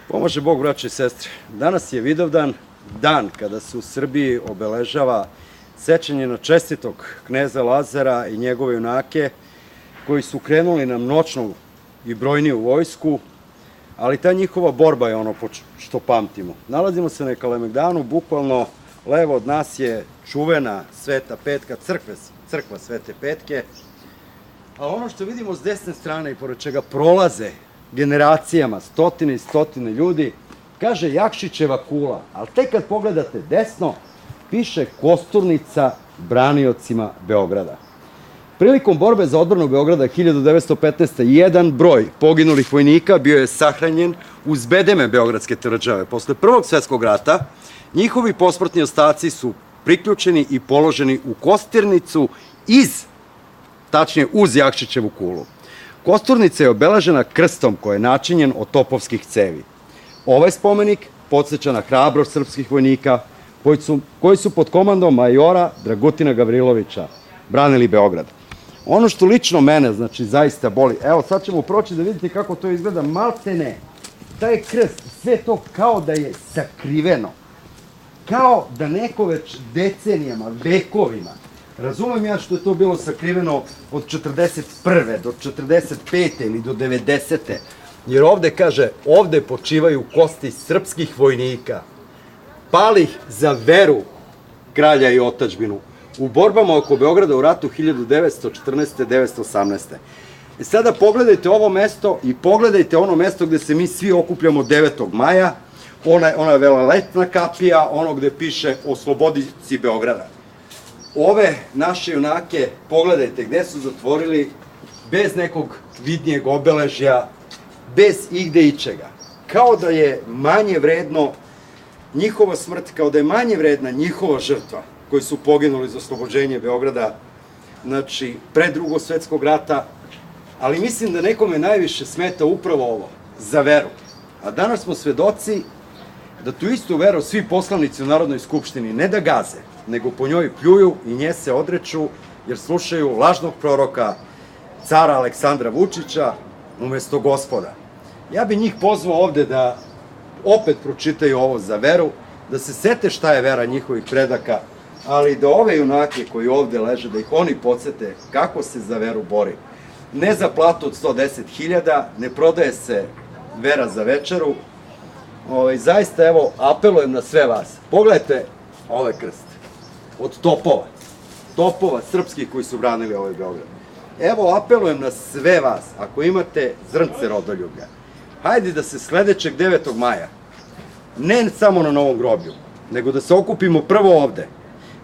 Pomaže Bog, braće i sestre. Danas je Vidovdan, dan kada se u Srbiji obeležava sećanje na čestitog kneza Lazara i njegove junake koji su krenuli na noćnu i brojniju vojsku, ali ta njihova borba je ono što pamtimo. Nalazimo se na Kalemegdanu, bukvalno levo od nas je čuvena Sveta Petka, crkva Svete Petke, a ono što vidimo s desne strane i pored čega prolaze generacijama, stotine i stotine ljudi, kaže Jakšićeva kula, ali tek kad pogledate desno, piše Kosturnica braniocima Beograda. Prilikom borbe za odbranu Beograda 1915. jedan broj poginulih vojnika bio je sahranjen uz bedeme Beogradske tvrđave. Posle Prvog svetskog rata njihovi posmrtni ostaci su priključeni i položeni u Kosturnicu tačnije uz Jakšićevu kulu. Kosturnica je obeležena krstom koji je načinjen od topovskih cevi. Ovaj spomenik podsjeća na hrabrost srpskih vojnika koji su pod komandom majora Dragutina Gavrilovića branili Beograd. Ono što lično mene, znači, zaista boli, evo sad ćemo proći da vidite kako to izgleda, maltene, taj krst, sve to kao da je sakriveno, kao da neko već decenijama, vekovima, razumem ja što je to bilo sakriveno od 41. do 45. ili do 90. Jer ovde kaže, ovde počivaju kosti srpskih vojnika, palih za veru kralja i otadžbinu, u borbama oko Beograda u ratu 1914-1918. I sada pogledajte ovo mesto i pogledajte ono mesto gde se mi svi okupljamo 9. maja, ona veleletna kapija, ono gde piše o slobodici Beograda. Ove naše junake, pogledajte gde su zatvorili, bez nekog vidnijeg obeležja, bez igde ičega. Kao da je manje vredno njihova smrt, kao da je manje vredna njihova žrtva, koji su poginuli za oslobođenje Beograda, znači, pre Drugog svetskog rata, ali mislim da nekome najviše smeta upravo ovo, za veru. A danas smo svedoci da tu istu veru svi poslanici u Narodnoj skupštini ne da gaze, nego po njoj pljuju i nje se odreću, jer slušaju lažnog proroka, cara Aleksandra Vučića, umesto Gospoda. Ja bi njih pozvao ovde da opet pročitaju ovo za veru, da se sete šta je vera njihovih predaka, ali da ove junake koji ovde leže, da ih oni podsete kako se za veru bori. Ne za platu od 110.000, ne prodaje se vera za večeru. Zaista, evo, apelujem na sve vas. Pogledajte ovaj krst. Od topova srpskih koji su branili ovaj Beograd. Evo, apelujem na sve vas, ako imate zrnce rodoljublja, hajde da se sledećeg 9. maja, ne samo na Novom groblju, nego da se okupimo prvo ovde,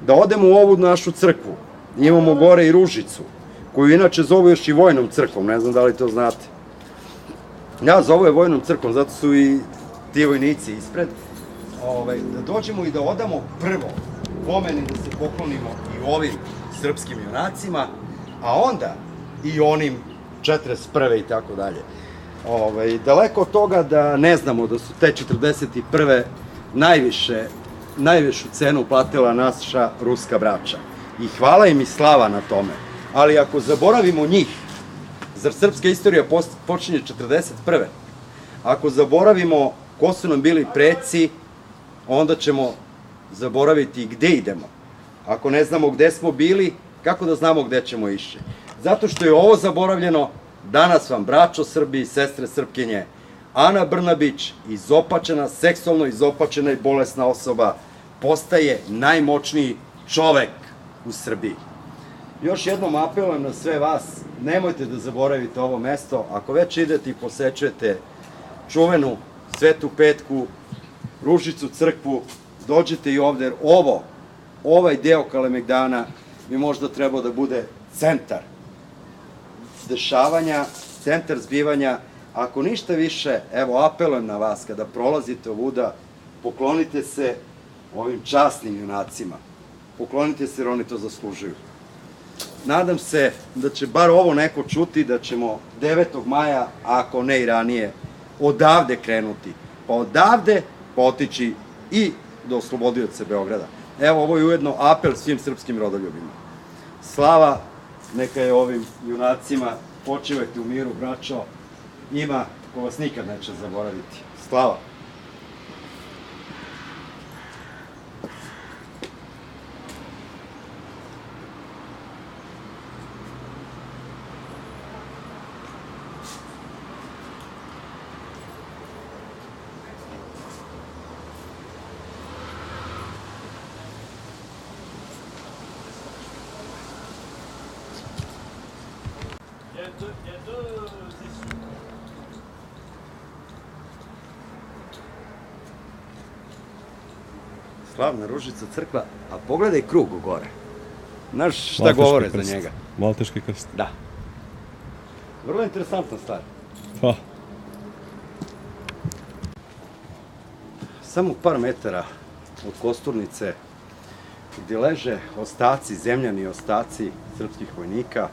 da odemo u ovu našu crkvu, imamo gore i Ružicu, koju inače zovu još i vojnom crkvom, ne znam da li to znate. Ja zovu je vojnom crkvom, zato su i ti vojnici ispred, da dođemo i da odamo prvo pomeni, da se poklonimo i ovim srpskim junacima, a onda i onim 41. i tako dalje. Daleko od toga da ne znamo da su te 41. najvišu cenu platila naša ruska braća. I hvala im i slava na tome. Ali ako zaboravimo njih, zar srpska istorija počinje 41. Ako zaboravimo ko su nam bili preci, onda ćemo zaboraviti gde idemo. Ako ne znamo gde smo bili, kako da znamo gde ćemo ići? Zato što je ovo zaboravljeno, danas vam, braćo Srbi i sestre Srpkinje, Ana Brnabić, izopačena, seksualno izopačena i bolesna osoba, postaje najmoćniji čovek u Srbiji. Još jednom apelujem na sve vas, nemojte da zaboravite ovo mesto, ako već idete i posećujete čuvenu Svetu Petku, Ružicu crkvu, dođete i ovde, jer ovaj deo Kalemegdana bi možda trebao da bude centar dešavanja, centar zbivanja. Ako ništa više, evo, apelujem na vas, kada prolazite ovuda, poklonite se ovim časnim junacima. Poklonite se jer oni to zaslužuju. Nadam se da će bar ovo neko čuti, da ćemo 9. maja, ako ne i ranije, odavde krenuti. Pa odavde otići i do oslobodioca Beograda. Evo, ovo je ujedno apel svim srpskim rodoljubima. Slava neka je ovim junacima, počivajte u miru, braćo, ima ko vas nikad neće zaboraviti. Slava! Il y a deux issues. Slavna Ružica crkva, a pogledaj krug gore. Znaš šta govore za njega? Malteški krst. Da. Vrlo interesantna stvar. Pa. Samo par metara od Kosturnice, gdje leže ostaci, zemljani ostaci srpskih vojnika,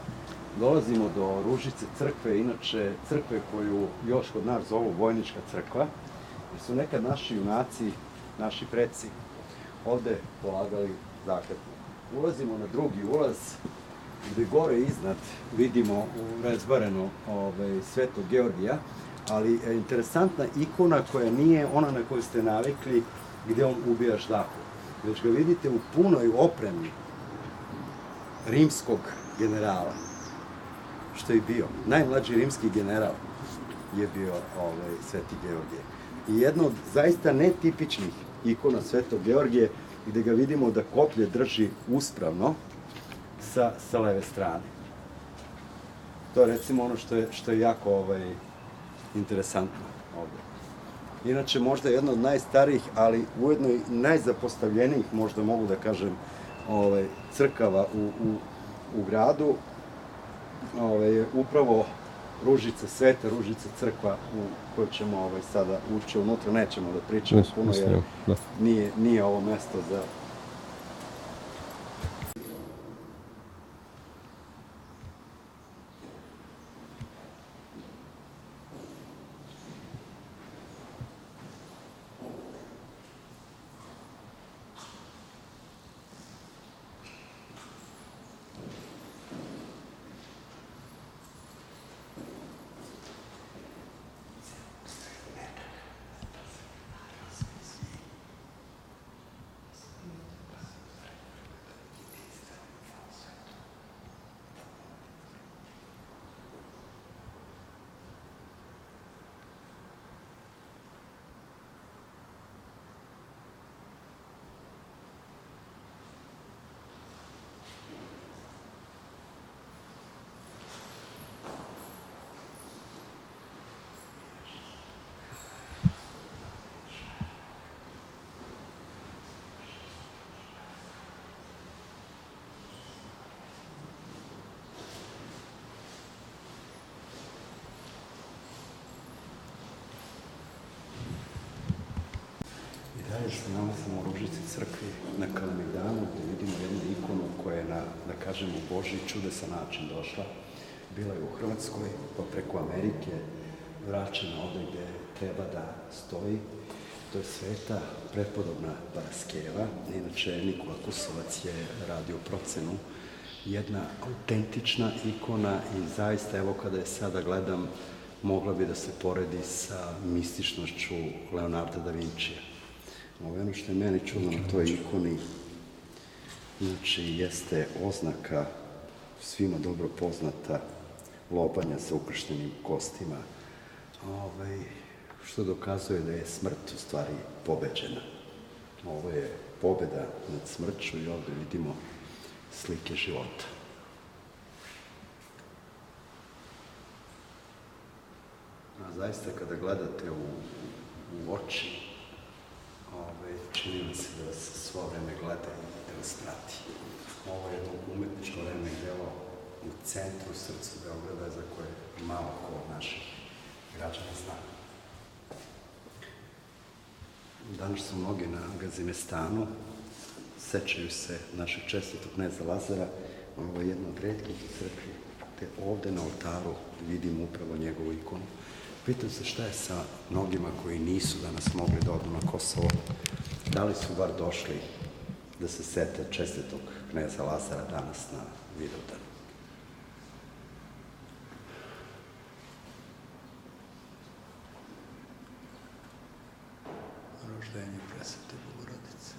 dolazimo do Ružice crkve, inače crkve koju još kod nas zovu Vojnička crkva, jer su nekad naši junaci, naši preci, ovde polagali zakletvu. Ulazimo na drugi ulaz, gde gore iznad vidimo razbareno Svetog Georgija, ali interesantna ikona koja nije ona na koju ste navikli, gde on ubija ždaku, već ga vidite u punoj opremi rimskog generala, što je bio. Najmlađi rimski general je bio Sveti Georgije. I jedna od zaista netipičnih ikona Svetog Georgije, gde ga vidimo da koplje drži uspravno sa leve strane. To je recimo ono što je jako interesantno ovde. Inače, možda jedna od najstarijih, ali ujedno i najzapostavljenijih, možda mogu da kažem, crkava u gradu, je upravo Ružica, Sveta Ružica crkva u kojoj ćemo sada ući unutra, nećemo da pričamo puno jer nije ovo mesto za... Dalje se nalazimo u Ružici crkvi na Kalemegdanu, gde vidimo jednu ikonu koja je na, da kažemo, Božji čudesan način došla. Bila je u Hrvatskoj, pa preko Amerike, vraćena ovde gde treba da stoji. To je Sveta prepodobna Paraskeva. Inače, Nikola Kusovac je radio procenu. Jedna autentična ikona i zaista, evo kada je sada gledam, mogla bi da se poredi sa mističnošću Leonarda da Vincija. Ono što je meni čudno na toj ikoni, znači, jeste oznaka svima dobro poznata lobanja sa ukrštenim kostima, što dokazuje da je smrt u stvari pobeđena. Ovo je pobeda nad smrću i ovde vidimo slike života. A zaista kada gledate u oči, čini mi se da vas svo vreme gleda i da vas prati. Ovo je jedno umetničko vreme delo u centru, srcu Beograda, za koje malo ko od naših građana zna. Danas su mnogi na Gazimestanu, sećaju se našeg čestitog kneza Lazara. Ovo je jedna od retkih crkvi, te ovde na oltaru vidimo upravo njegovu ikonu. Pitam se šta je sa mnogima koji nisu danas mogli da odu na Kosovo. Da li su bar došli da se sete čestitog kneza Lazara danas na Vidovdan? Roštenje Presvete Bogorodice.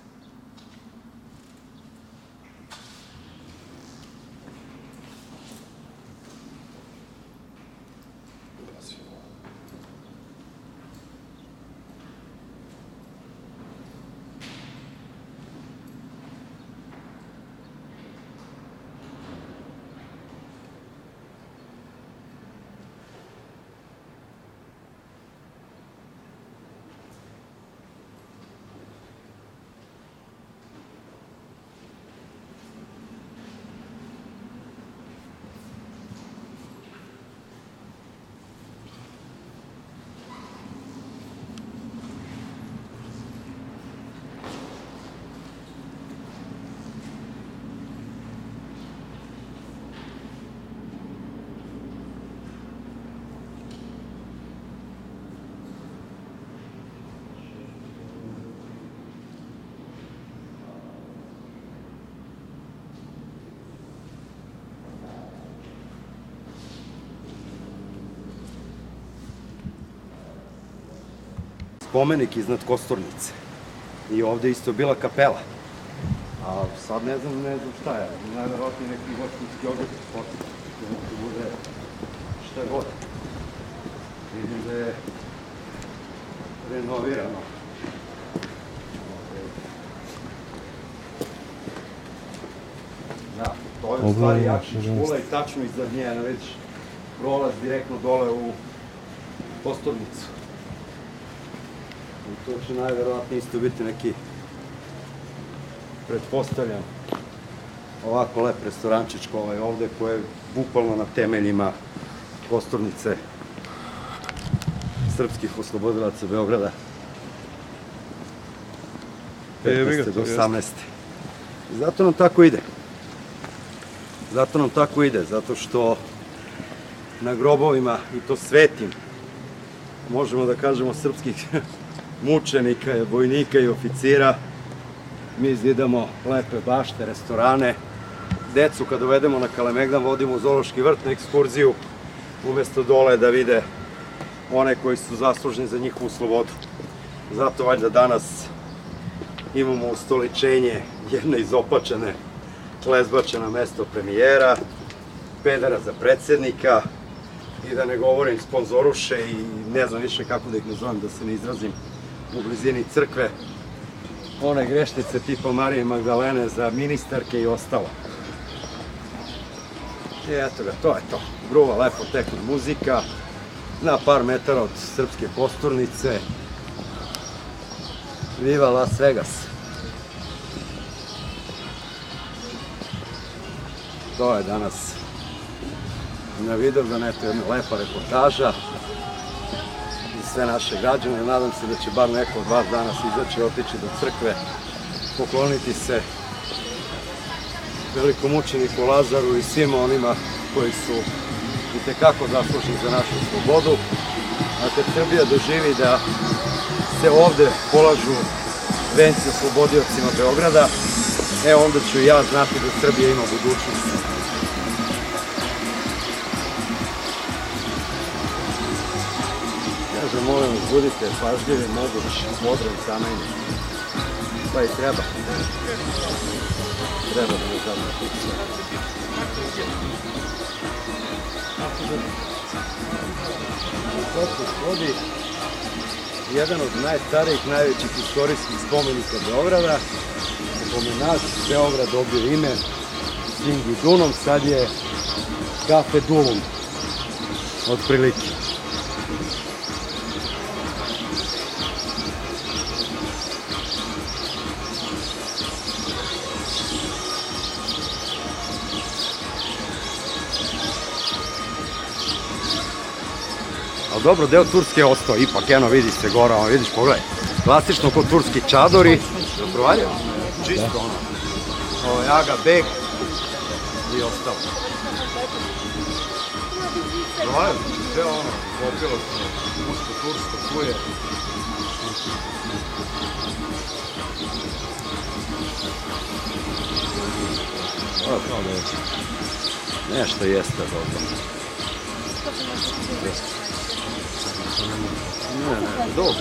Spomenik iznad Kosturnice. I ovde isto bila kapela. A sad ne znam šta je. Najverovatnije neki goštinski objekt sporta. Neko bude šta god. Vidim da je renovirano. Da, to je u stvari Jakšić škola i tačno iznad nje, vidiš, prolaz direktno dole u Kosturnicu. I to će najverovatnije isto biti neki, pretpostavljam, ovako lep restorančić ovaj ovde, koji je bukvalno na temeljima Kosturnice srpskih oslobodilaca Beograda. 15. do 18. I zato nam tako ide. Zato što na grobovima, i to svetim, možemo da kažemo srpskih mučenika, vojnika i oficira, mi zidamo lepe bašte, restorane, decu kad dovedemo na Kalemegdan vodimo u zoološki vrt na ekskurziju, umesto dole da vide one koji su zaslužni za njihovu slobodu. Zato valjda danas imamo ustoličenje jedne izopačene, klezbače na mesto premijera, pedera za predsednika i da ne govorim sponzoruše i ne znam više kako da ih nazovem, da se ne izrazim, u blizini crkve, one grešnice tipa Marije Magdalene za ministarke i ostalo. I eto ga, to je to. Gruva lepo tekne muzika, na par metara od srpske Kosturnice. Viva Las Vegas! To je danas na Vidovdanetu jedna lepa reportaža za sve naše građane. Nadam se da će bar neko od vas danas izaći, otići do crkve, pokloniti se velikom mučeniku Lazaru i svima onima koji su itekako zaslužni za našu slobodu. A kad Srbija doživi da se ovde polažu venci oslobodiocima Beograda, onda ću ja znati da Srbija ima budućnost. Kaže, molim vas, budite pažljivi, moguć, modran samajni. Pa i treba. Treba da ne zadnje kuće. To se svodi jedan od najstarijih, najvećih istorijskih spomenika Beograda, u kome naš Beograd dobio ime Singidunom, sad je Kafe Dulum, otprilike. Ali dobro, deo Turske je ostao, ipak, vidi se gora, vidiš, pogledaj, klasično kod turski čadori, provalio, čisto ono, Aga Beg i ostalo. Provalio, sve ono, popilo se, usko, tursko, kuje. Nešto jeste dobro. Ne, dobro.